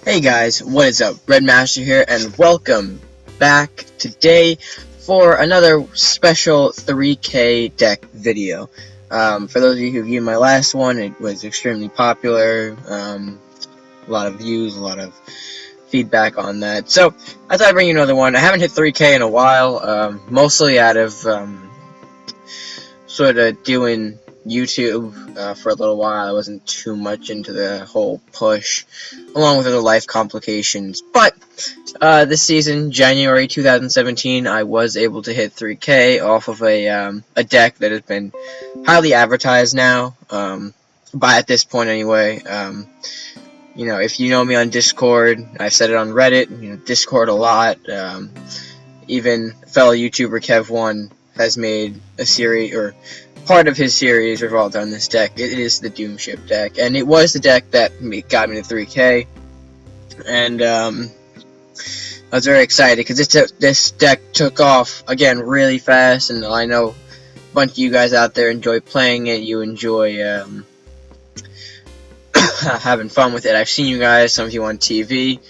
Hey guys, what is up? Red Master here, and welcome back today for another special 3K deck video. For those of you who viewed my last one, it was extremely popular. A lot of views, a lot of feedback on that. So I thought I'd bring you another one. I haven't hit 3K in a while, mostly out of sort of doing YouTube for a little while. I wasn't too much into the whole push, along with other life complications. But this season, January 2017, I was able to hit 3K off of a deck that has been highly advertised now, at this point anyway. You know, if you know me on Discord, I've said it on Reddit, Discord a lot. Even fellow YouTuber Kev1 has made a series, or part of his series revolved on this deck. It is the Doomship deck, and it was the deck that got me to 3K, and I was very excited because this deck took off again really fast, and I know a bunch of you guys out there enjoy playing it. You enjoy having fun with it. I've seen you guys, some of you on TV.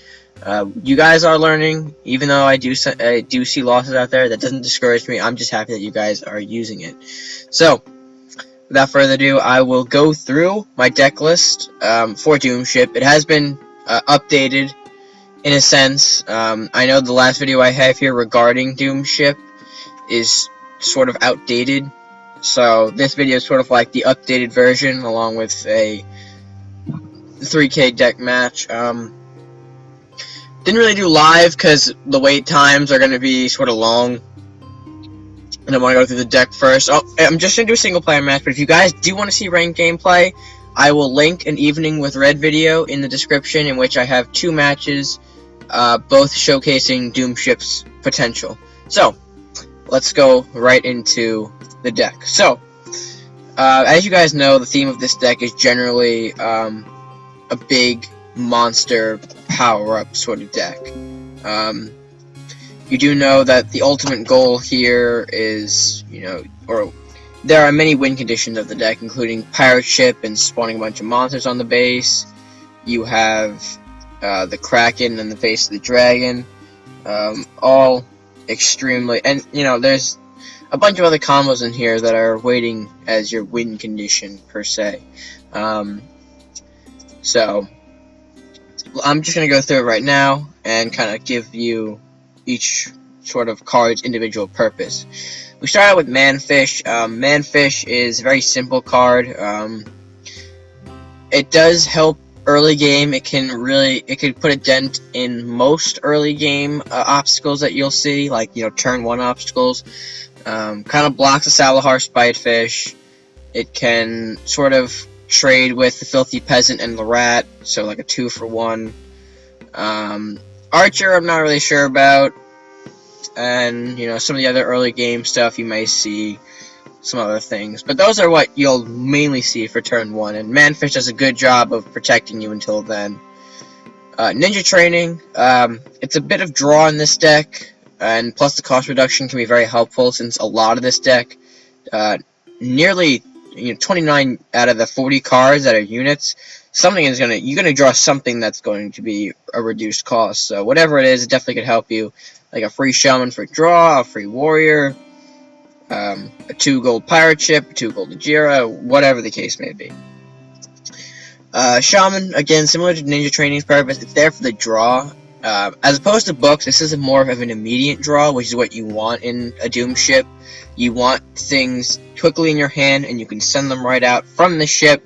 You guys are learning, even though I do see losses out there. That doesn't discourage me. I'm just happy that you guys are using it. So, without further ado, I will go through my deck list for Doomship. It has been updated in a sense. I know the last video I have here regarding Doomship is sort of outdated. So, this video is sort of like the updated version, along with a 3K deck match. Didn't really do live because the wait times are going to be sort of long, and I want to go through the deck first. Oh, I'm just going to do a single player match, but if you guys do want to see ranked gameplay, I will link an Evening with Red video in the description, in which I have 2 matches, both showcasing Doomship's potential. So, let's go right into the deck. So, as you guys know, the theme of this deck is generally a big monster power-up sort of deck. You do know that the ultimate goal here is, or there are many win conditions of the deck, including Pirate Ship and spawning a bunch of monsters on the base. You have the Kraken and the face of the Dragon, all extremely, and there's a bunch of other combos in here that are waiting as your win condition per se. So I'm just going to go through it right now and kind of give you each sort of card's individual purpose. We start out with Manfish. Manfish is a very simple card. It does help early game. It can put a dent in most early game obstacles that you'll see, like turn 1 obstacles. Kind of blocks the Salahar Spitefish. It can sort of trade with the Filthy Peasant and the Rat, so like a 2-for-1. Archer, I'm not really sure about, and some of the other early game stuff you may see some other things, but those are what you'll mainly see for turn 1, and Manfish does a good job of protecting you until then. Ninja Training, it's a bit of draw in this deck, and plus the cost reduction can be very helpful, since a lot of this deck, nearly 29 out of the 40 cards that are units, you're gonna draw something that's going to be a reduced cost. So whatever it is, it definitely could help you, like a free Shaman for draw, a free Warrior, a 2 gold Pirate Ship, 2 gold Ajira, whatever the case may be. Shaman, again, similar to Ninja Training's purpose, it's there for the draw. As opposed to books, this is more of an immediate draw, which is what you want in a Doomship. You want things quickly in your hand, and you can send them right out from the ship,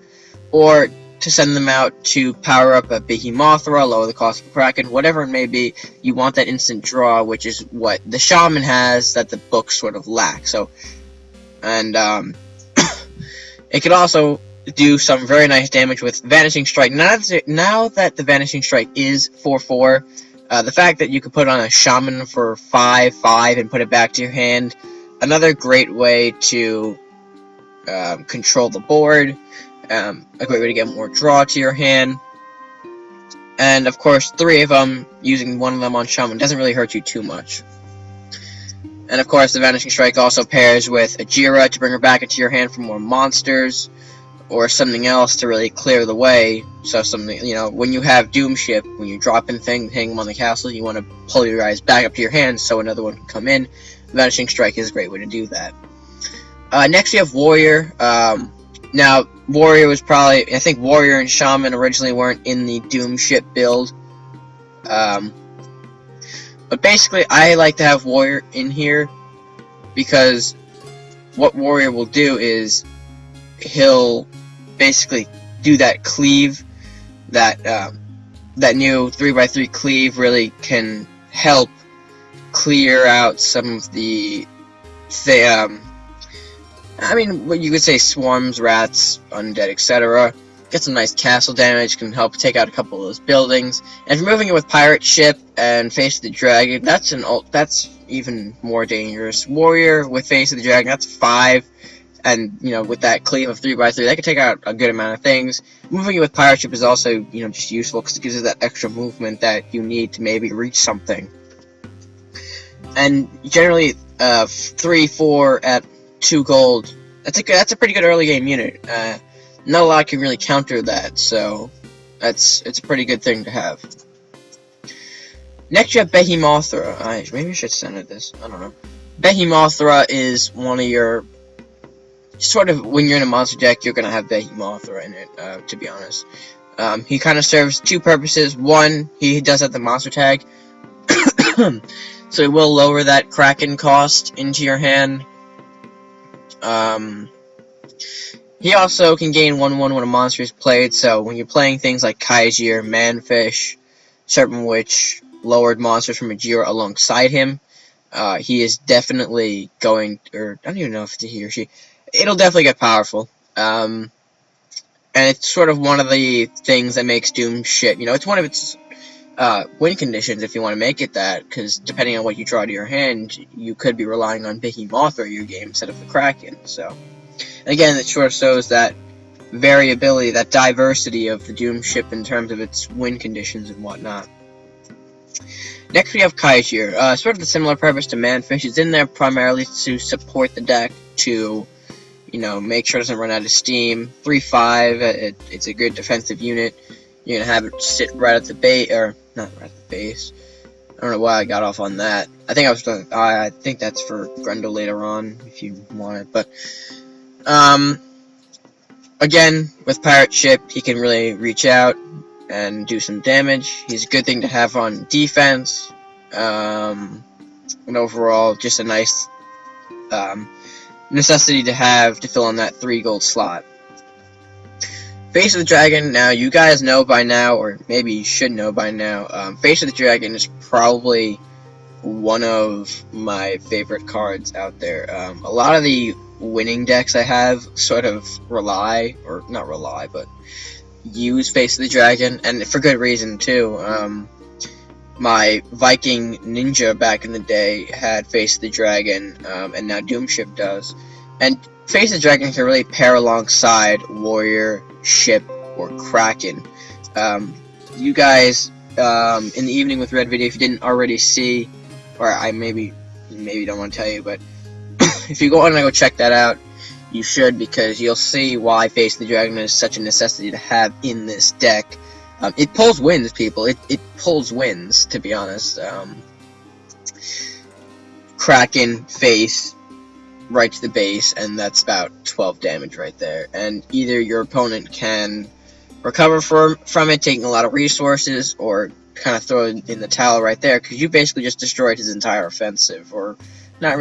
or to send them out to power up a Behemothra, lower the cost of a Kraken, whatever it may be. You want that instant draw, which is what the Shaman has that the books sort of lack. So, and it can also do some very nice damage with Vanishing Strike. Now that the Vanishing Strike is 4/4, the fact that you could put on a Shaman for 5/5 and put it back to your hand, another great way to control the board, a great way to get more draw to your hand, and of course 3 of them, using 1 of them on Shaman doesn't really hurt you too much. And of course the Vanishing Strike also pairs with Ajira to bring her back into your hand for more monsters, or something else to really clear the way So something, when you have Doom Ship, when you're dropping things, hang them on the castle, you want to pull your guys back up to your hand so another one can come in. Vanishing Strike is a great way to do that. Next we have Warrior. Now, Warrior was I think Warrior and Shaman originally weren't in the Doom Ship build. But basically, I like to have Warrior in here because what Warrior will do is he'll basically do that cleave, that new 3x3 cleave really can help clear out some of the what you could say, swarms, rats, undead, etc. Get some nice castle damage, can help take out a couple of those buildings. And if you're moving it with Pirate Ship and Face of the Dragon, that's even more dangerous. Warrior with Face of the Dragon, that's 5. And, with that cleave of 3x3, that can take out a good amount of things. Moving it with Pirate Ship is also, just useful because it gives you that extra movement that you need to maybe reach something. And generally, 3-4 at 2 gold, that's a pretty good early game unit. Not a lot can really counter that, so it's a pretty good thing to have. Next you have Behemothra. Maybe I should send it this, I don't know. Behemothra is one of your, sort of, when you're in a monster deck, you're going to have Behemothra in it, to be honest. He kind of serves 2 purposes. One, he does have the monster tag, so it will lower that Kraken cost into your hand. He also can gain 1/1 when a monster is played, so when you're playing things like Kaijir, Manfish, Serpent Witch, lowered monsters from Majira alongside him, he is definitely going, or I don't even know if it's a he or she, it'll definitely get powerful. And it's sort of one of the things that makes Doom Ship, it's one of its win conditions if you want to make it that, because depending on what you draw to your hand, you could be relying on Behemothra your game instead of the Kraken. So, again, it sort of shows that variability, that diversity of the Doom Ship in terms of its win conditions and whatnot. Next we have Kaijir. Sort of the similar purpose to Manfish. It's in there primarily to support the deck, to make sure it doesn't run out of steam. 3/5, it's a good defensive unit. You're gonna have it sit right at the base, or not right at the base. I don't know why I got off on that. I think that's for Grendel later on, if you want it. But again, with Pirate Ship, he can really reach out and do some damage. He's a good thing to have on defense. And overall, just a nice necessity to have to fill in that 3 gold slot. Face of the Dragon, now you guys know by now, or maybe you should know by now, Face of the Dragon is probably one of my favorite cards out there. A lot of the winning decks I have sort of use Face of the Dragon, and for good reason too. My Viking Ninja back in the day had Face of the Dragon, and now Doom Ship does. And Face of the Dragon can really pair alongside Warrior, Ship, or Kraken. You guys, in the evening with Red Video, if you didn't already see, or I maybe don't want to tell you, but if you want to go check that out, you should, because you'll see why Face of the Dragon is such a necessity to have in this deck. It pulls wins, people. It pulls wins, to be honest. Kraken, Face, right to the base, and that's about 12 damage right there. And either your opponent can recover from it, taking a lot of resources, or kind of throw it in the towel right there, because you basically just destroyed his entire offensive, or not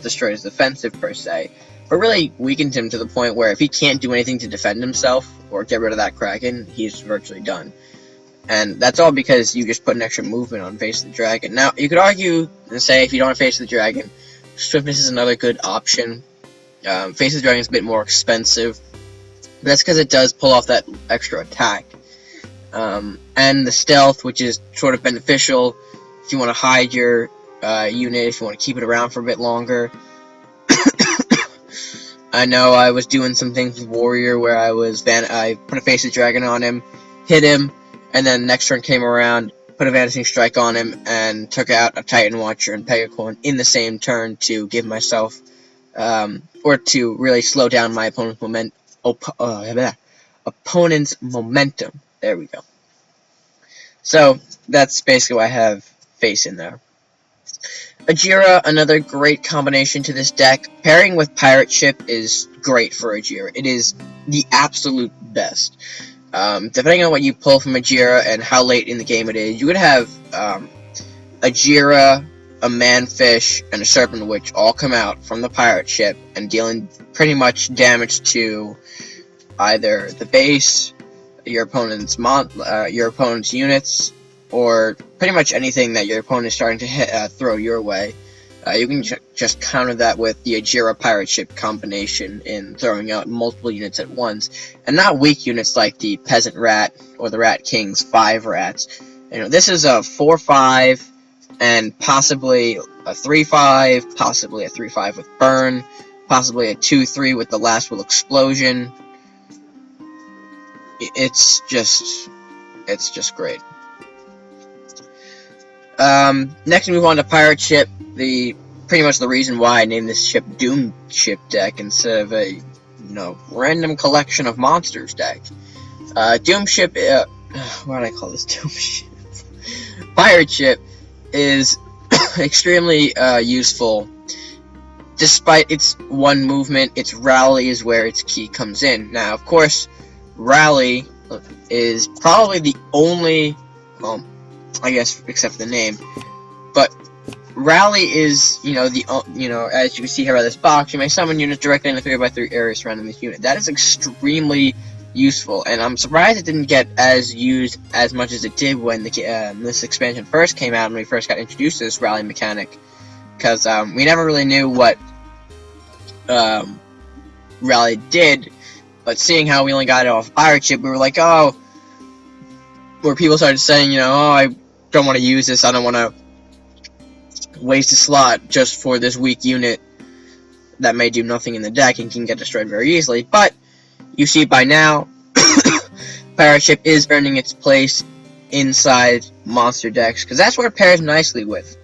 destroyed his offensive per se, but really weakened him to the point where if he can't do anything to defend himself or get rid of that Kraken, he's virtually done. And that's all because you just put an extra movement on Face of the Dragon. Now, you could argue and say if you don't have Face of the Dragon, Swiftness is another good option. Face of the Dragon is a bit more expensive, but that's because it does pull off that extra attack. And the Stealth, which is sort of beneficial if you want to hide your unit, if you want to keep it around for a bit longer. I know I was doing some things with Warrior where I put a Face of the Dragon on him, hit him, and then next turn came around, put a Vanishing Strike on him, and took out a Titan Watcher and Pegacorn in the same turn to give myself, or to really slow down my opponent's opponent's momentum. There we go. So that's basically what I have face in there. Ajira, another great combination to this deck. Pairing with Pirate Ship is great for Ajira. It is the absolute best. Depending on what you pull from Ajira and how late in the game it is, you would have Ajira, a Manfish, and a Serpent Witch all come out from the Pirate Ship and dealing pretty much damage to either the base, your opponent's units, or pretty much anything that your opponent is starting to throw your way. You can just counter that with the Ajira Pirate Ship combination in throwing out multiple units at once, and not weak units like the Peasant Rat or the Rat King's 5 rats. You know, this is a 4/5 and possibly a 3/5, possibly a 3/5 with Burn, possibly a 2/3 with the Last Will Explosion. It's just great. Next we move on to Pirate Ship, pretty much the reason why I named this ship Doom Ship deck instead of a, random collection of monsters deck. Doom Ship, why did I call this Doom Ship? Pirate Ship is extremely useful. Despite its one movement, its Rally is where its key comes in. Now, of course, Rally is probably the only, well, I guess except for the name, but Rally is, as you can see here by this box, you may summon units directly in the 3x3 area surrounding this unit. That is extremely useful, and I'm surprised it didn't get as used as much as it did when this expansion first came out and we first got introduced to this Rally mechanic, because we never really knew what Rally did, but seeing how we only got it off Pirate Ship, we were like, oh, where people started saying, oh, I don't want to use this, I don't want to waste a slot just for this weak unit that may do nothing in the deck and can get destroyed very easily. But you see by now, Pirate Ship is earning its place inside monster decks, because that's where it pairs nicely with.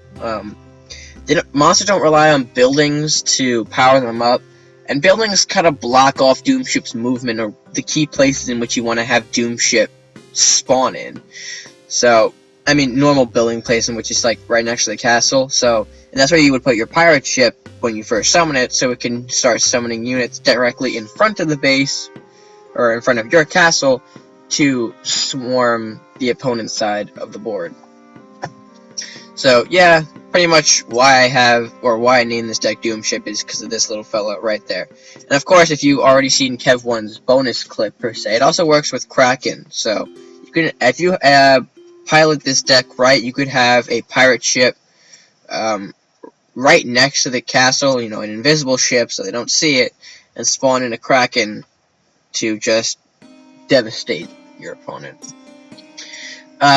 Monsters don't rely on buildings to power them up, and buildings kind of block off Doom Ship's movement or the key places in which you want to have Doom Ship spawn in. So, I mean, normal building place in which is like right next to the castle. So, and that's where you would put your Pirate Ship when you first summon it, so it can start summoning units directly in front of the base or in front of your castle to swarm the opponent's side of the board. So, yeah, pretty much why I named this deck Doom Ship is because of this little fella right there. And of course, if you've already seen Kev1's bonus clip per se, it also works with Kraken. So, you can, if you pilot this deck right, you could have a Pirate Ship right next to the castle, an invisible ship so they don't see it, and spawn in a Kraken to just devastate your opponent.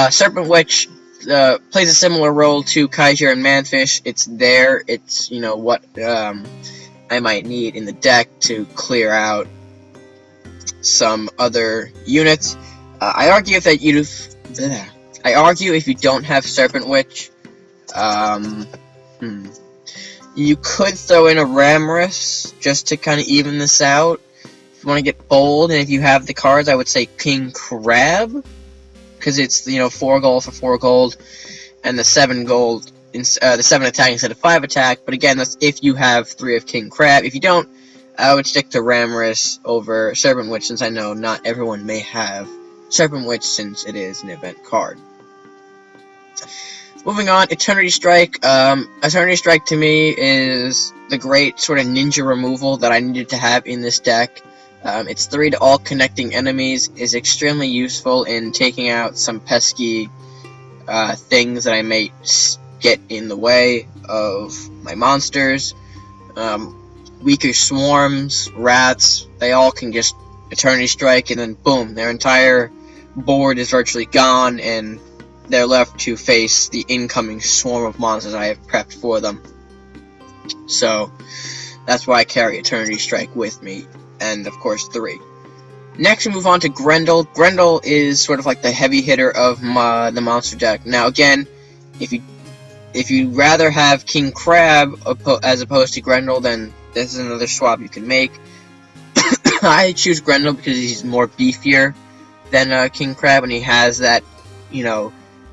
Serpent Witch plays a similar role to Kaiser and Manfish. It's there. It's, what I might need in the deck to clear out some other units. I argue if you don't have Serpent Witch, you could throw in a Ramrus just to kind of even this out. If you want to get bold, and if you have the cards, I would say King Crab, because it's 4 gold for 4 gold, and the 7 gold, the 7 attack instead of 5 attack. But again, that's if you have 3 of King Crab. If you don't, I would stick to Ramrus over Serpent Witch, since I know not everyone may have Serpent Witch since it is an event card. Moving on, Eternity Strike. Eternity Strike to me is the great sort of ninja removal that I needed to have in this deck. It's 3 to all connecting enemies, is extremely useful in taking out some pesky things that I may get in the way of my monsters. Weaker swarms, rats, they all can just Eternity Strike, and then boom, their entire board is virtually gone, and they're left to face the incoming swarm of monsters I have prepped for them. So, that's why I carry Eternity Strike with me, and of course 3. Next we move on to Grendel. Grendel is sort of like the heavy hitter of the monster deck. Now again, if you'd rather have King Crab as opposed to Grendel, then this is another swap you can make. I choose Grendel because he's more beefier than King Crab, and he has that,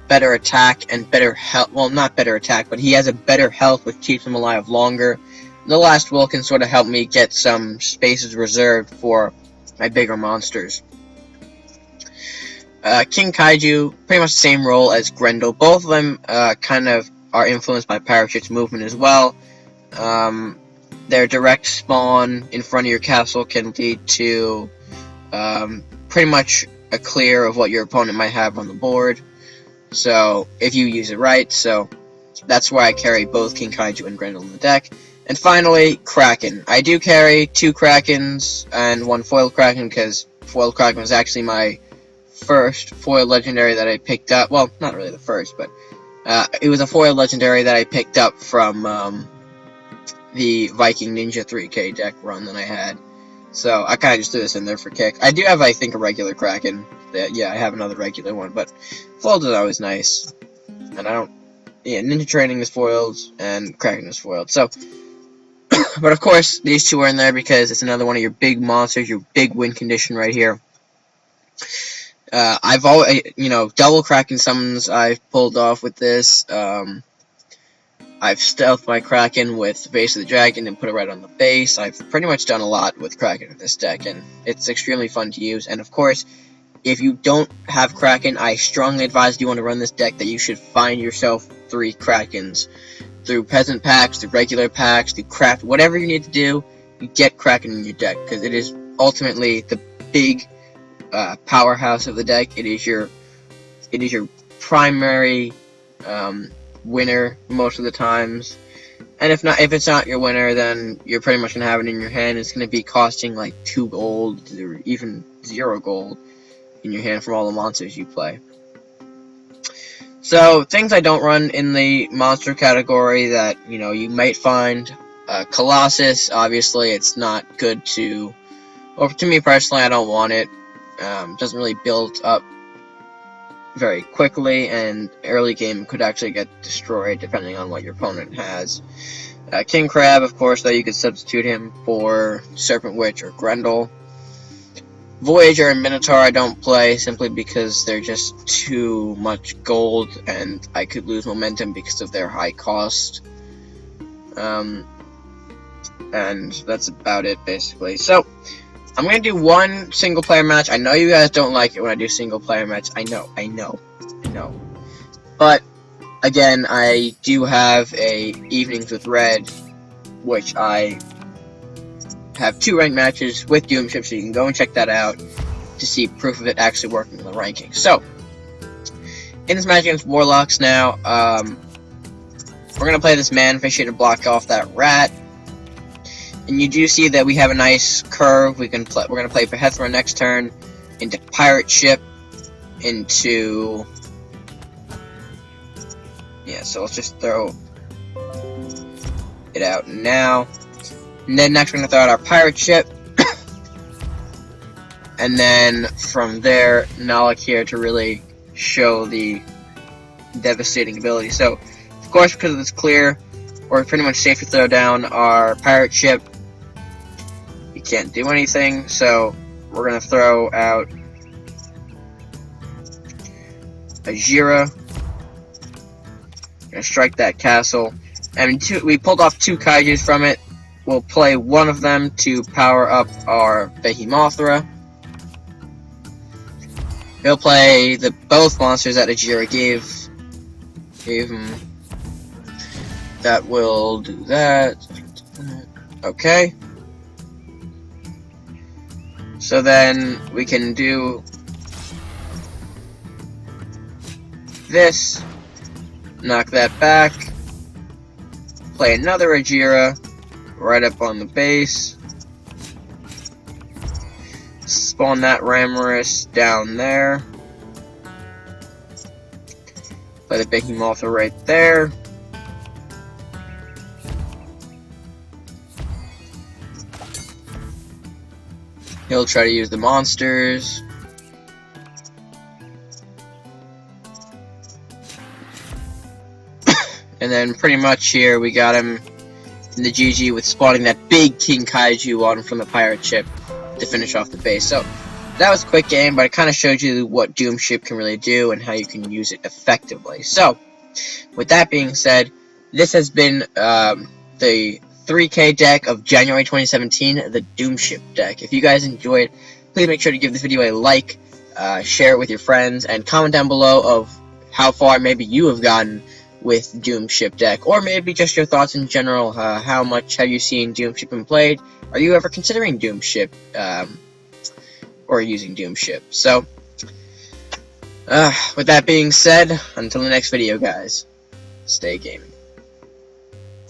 better attack and better health. Well, not better attack, but he has a better health, which keeps him alive longer. The last will can sort of help me get some spaces reserved for my bigger monsters. King Kaiju, pretty much the same role as Grendel. Both of them kind of are influenced by Parachute's movement as well. Their direct spawn in front of your castle can lead to pretty much a clear of what your opponent might have on the board. So, if you use it right, so that's why I carry both King Kaiju and Grendel in the deck. And finally, Kraken. I do carry 2 Krakens and 1 foil Kraken, because foil Kraken was actually my first foil legendary that I picked up. Well, not really the first, but it was a foil legendary that I picked up from the Viking Ninja 3K deck run that I had. So I kind of just threw this in there for kick. I do have, I think, a regular Kraken. Yeah, I have another regular one, but foiled is always nice. And I don't... Yeah, Ninja Training is foiled, and Kraken is foiled. So, but of course, these two are in there because it's another one of your big monsters, your big win condition right here. I've always, double Kraken summons I've pulled off with this. I've stealthed my Kraken with Base of the Dragon and put it right on the base. I've pretty much done a lot with Kraken in this deck, and it's extremely fun to use. And of course, if you don't have Kraken, I strongly advise you want to run this deck that you should find yourself 3 Krakens. Through Peasant packs, through regular packs, through craft, whatever you need to do, you get Kraken in your deck, because it is ultimately the big powerhouse of the deck. It is your primary winner most of the times, and if it's not your winner, then you're pretty much gonna have it in your hand. It's gonna be costing like 2 gold or even 0 gold in your hand from all the monsters you play. So things I don't run in the monster category that you might find, Colossus. Obviously, it's not good to, or to me personally, I don't want it. Doesn't really build up very quickly, and early game could actually get destroyed depending on what your opponent has. King Crab, of course, though, you could substitute him for Serpent Witch or Grendel. Voyager and Minotaur I don't play simply because they're just too much gold and I could lose momentum because of their high cost. And that's about it, basically. So, I'm going to do one single player match. I know you guys don't like it when I do single player match. I know. But, again, I do have a Evenings with Red, which I have 2 ranked matches with Doomship, so you can go and check that out to see proof of it actually working in the rankings. So, in this match against Warlocks now, we're going to play this Manfish here to block off that rat. And you do see that we have a nice curve. We're going to play Behethra next turn, into Pirate Ship, into... Yeah, so let's just throw it out now. And then next we're going to throw out our Pirate Ship. And then from there, Nalik here to really show the devastating ability. So, of course, because of this clear, we're pretty much safe to throw down our Pirate Ship. You can't do anything, so we're going to throw out a Jira. Going to strike that castle. And we pulled off 2 Kaijus from it. We'll play one of them to power up our Behemothra. He'll play both monsters that Ajira gave him. That will do that. Okay. So then we can do this. Knock that back. Play another Ajira right up on the base. Spawn that Ramorous down there. Play the Behemothra right there. He'll try to use the monsters. And then pretty much here we got him in the GG with spawning that big King Kaiju on from the pirate ship to finish off the base. So that was a quick game, but it kind of showed you what Doom Ship can really do and how you can use it effectively. So with that being said, this has been the 3K deck of January 2017, the Doom Ship deck. If you guys enjoyed, please make sure to give this video a like, share it with your friends, and comment down below of how far maybe you have gotten with Doom Ship deck, or maybe just your thoughts in general. How much have you seen Doom Ship and played? Are you ever considering Doom Ship, or using Doom Ship? So, with that being said, until the next video, guys, stay gaming.